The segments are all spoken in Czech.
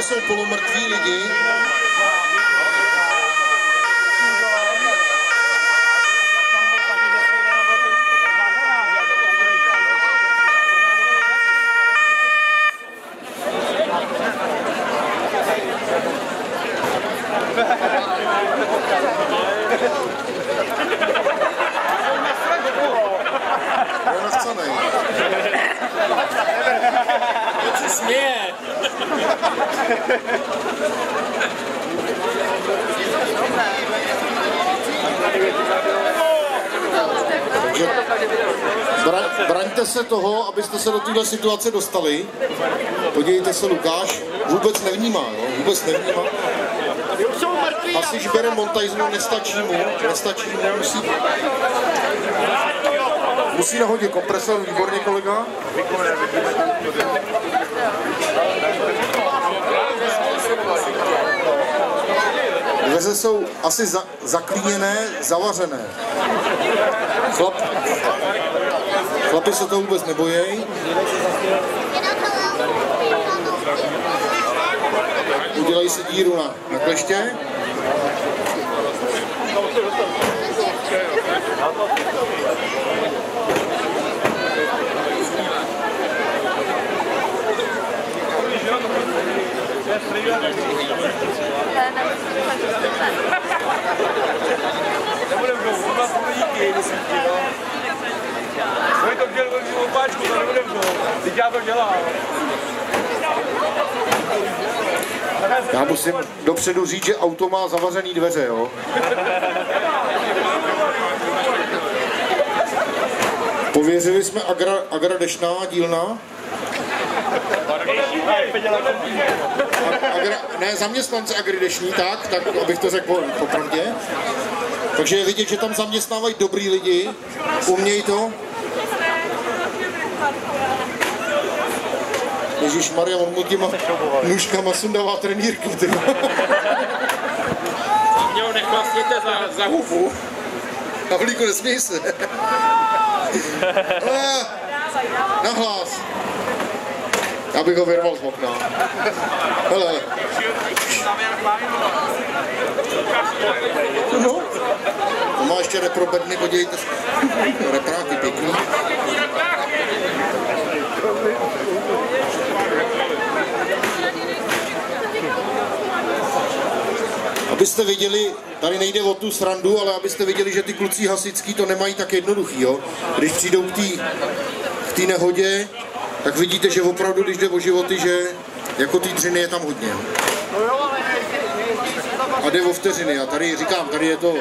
jsou polomrtví lidi. Je nascanej. Co se směje? Braňte se toho, abyste se do téhle situace dostali. Podívejte se, Lukáš vůbec nevnímá, jo? Vůbec nevnímá. Hasič bere montajznu, nestačí mu, musí nahodit kompresor, výborně kolega. Dveře jsou asi zaklíněné, zavařené. Chlapi se to vůbec nebojí. Udělají si díru na kleště. Já musím dopředu říct, že auto má zavařený dveře, jo? Pověřili jsme Agra Dešná dílna. Ne, zaměstnanci Agry Dešní, tak abych to řekl popravdě. Takže je vidět, že tam zaměstnávají dobrý lidi, umějí to. Ježišmarja, on mu těma nůžkama sundává trenýrky, ty. Mě ho nechlasněte za hubu. Havlíku, nesměj se. Nahlas. Já bych ho vyrval z okna. Hele. No. To má ještě reprobedny, podívejte se. Repráky pěkný. Abyste viděli, tady nejde o tu srandu, ale abyste viděli, že ty kluci hasičský to nemají tak jednoduchý, jo. Když přijdou k té nehodě, tak vidíte, že opravdu, když jde o životy, že jako ty dřiny je tam hodně. A jde o vteřiny. A tady říkám, tady je to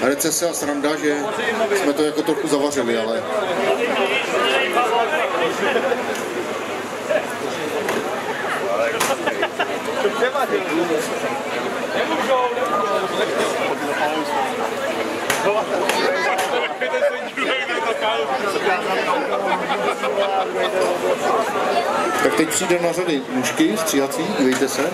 recese a sranda, že jsme to jako trochu zavařili, ale... Tak teď přijde na řady mužky stříhací, dívejte se.